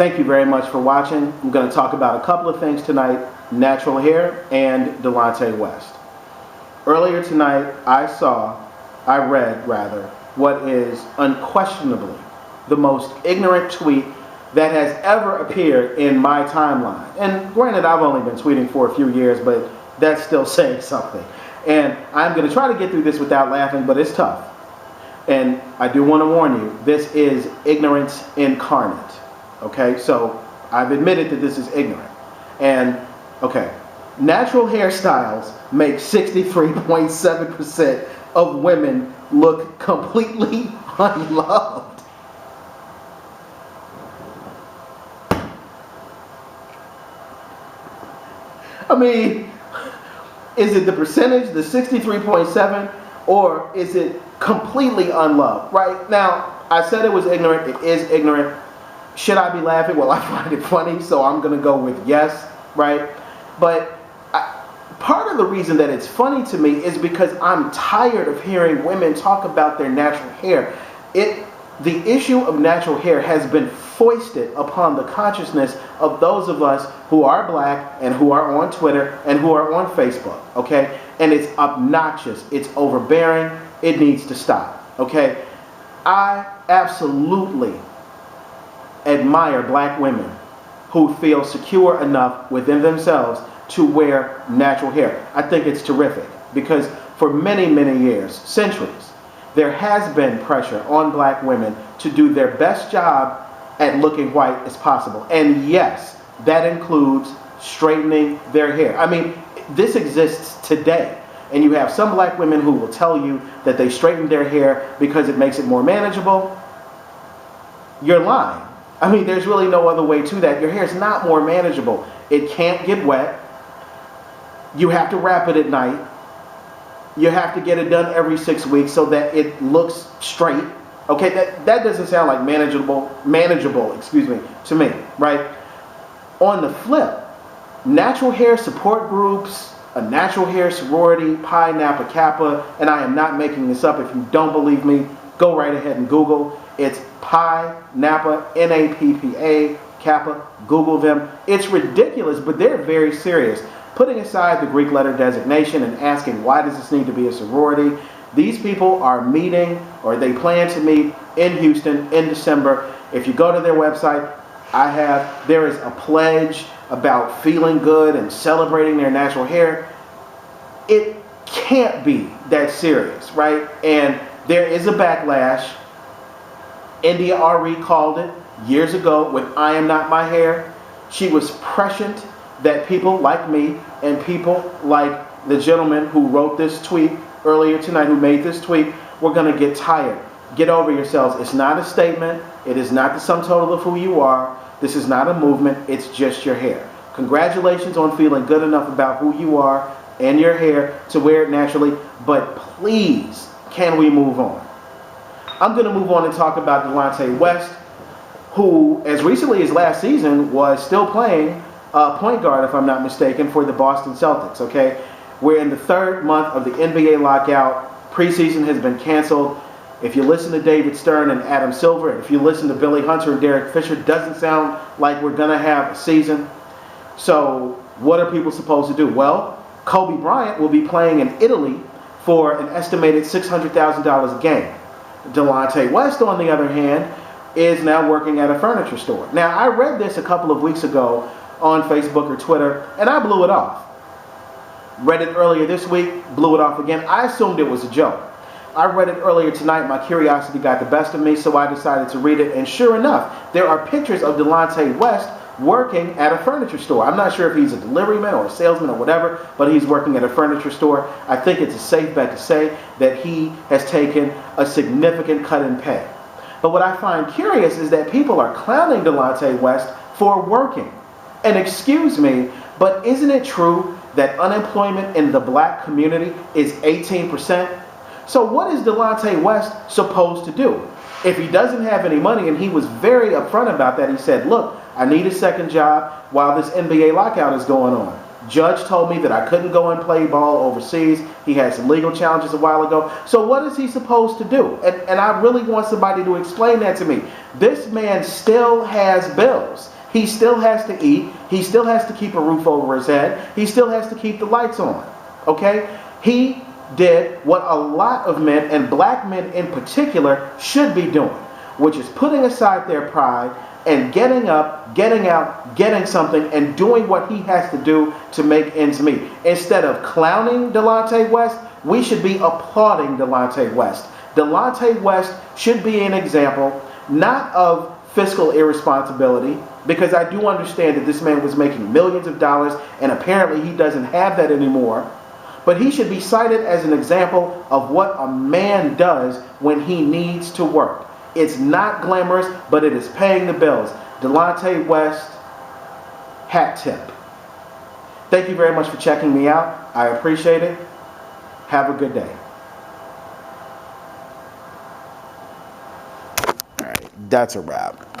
Thank you very much for watching. I'm going to talk about a couple of things tonight: natural hair and Delonte West. Earlier tonight, I read what is unquestionably the most ignorant tweet that has ever appeared in my timeline. And granted, I've only been tweeting for a few years, but that's still saying something. And I'm going to try to get through this without laughing, but it's tough. And I do want to warn you, this is ignorance incarnate. Okay, so I've admitted that this is ignorant. And, okay, natural hairstyles make 63.7% of women look completely unloved. I mean, is it the percentage, the 63.7, or is it completely unloved? Right now, I said it was ignorant. It is ignorant. Should I be laughing? Well, I find it funny, so I'm going to go with yes, right? But part of the reason that it's funny to me is because I'm tired of hearing women talk about their natural hair. The issue of natural hair has been foisted upon the consciousness of those of us who are black and who are on Twitter and who are on Facebook, okay? And it's obnoxious. It's overbearing. It needs to stop, okay? I absolutely admire black women who feel secure enough within themselves to wear natural hair. I think it's terrific because for many, many years, centuries, there has been pressure on black women to do their best job at looking white as possible. And yes, that includes straightening their hair. I mean, this exists today. And you have some black women who will tell you that they straighten their hair because it makes it more manageable. You're lying. I mean, there's really no other way to that. Your hair is not more manageable. It can't get wet. You have to wrap it at night. You have to get it done every 6 weeks so that it looks straight. Okay, that doesn't sound like manageable, to me, right? On the flip, natural hair support groups, a natural hair sorority, Pi Napa Kappa, and I am not making this up. If you don't believe me, go right ahead and Google. It's Pi Napa, N-A-P-P-A, Kappa. Google them. It's ridiculous, but they're very serious. Putting aside the Greek letter designation and asking why does this need to be a sorority, these people are meeting, or they plan to meet in Houston in December. If you go to their website, there is a pledge about feeling good and celebrating their natural hair. It can't be that serious, right? And there is a backlash. India Ari called it years ago with I Am Not My Hair. She was prescient that people like me and people like the gentleman who wrote this tweet earlier tonight, who made this tweet, were going to get tired. Get over yourselves. It's not a statement. It is not the sum total of who you are. This is not a movement. It's just your hair. Congratulations on feeling good enough about who you are and your hair to wear it naturally. But please, can we move on? I'm going to move on and talk about Delonte West, who, as recently as last season, was still playing point guard, if I'm not mistaken, for the Boston Celtics, okay? We're in the third month of the NBA lockout. Preseason has been canceled. If you listen to David Stern and Adam Silver, if you listen to Billy Hunter and Derek Fisher, it doesn't sound like we're going to have a season. So what are people supposed to do? Well, Kobe Bryant will be playing in Italy for an estimated $600,000 a game. Delonte West, on the other hand, is now working at a furniture store. Now, I read this a couple of weeks ago on Facebook or Twitter, and I blew it off. Read it earlier this week, blew it off again. I assumed it was a joke. I read it earlier tonight. My curiosity got the best of me, so I decided to read it. And sure enough, there are pictures of Delonte West working at a furniture store. I'm not sure if he's a deliveryman or a salesman or whatever, but he's working at a furniture store. I think it's a safe bet to say that he has taken a significant cut in pay. But what I find curious is that people are clowning Delonte West for working. And excuse me, but isn't it true that unemployment in the black community is 18%? So what is Delonte West supposed to do? If he doesn't have any money, and he was very upfront about that, he said, look, I need a second job while this NBA lockout is going on. Judge told me that I couldn't go and play ball overseas. He had some legal challenges a while ago. So what is he supposed to do? And I really want somebody to explain that to me. This man still has bills. He still has to eat. He still has to keep a roof over his head. He still has to keep the lights on. Okay? He did what a lot of men, and black men in particular, should be doing, which is putting aside their pride and getting up, getting out, getting something, and doing what he has to do to make ends meet. Instead of clowning Delonte West, we should be applauding Delonte West. Delonte West should be an example, not of fiscal irresponsibility, because I do understand that this man was making millions of dollars, and apparently he doesn't have that anymore. But he should be cited as an example of what a man does when he needs to work. It's not glamorous, but it is paying the bills. Delonte West, hat tip. Thank you very much for checking me out. I appreciate it. Have a good day. All right, that's a wrap.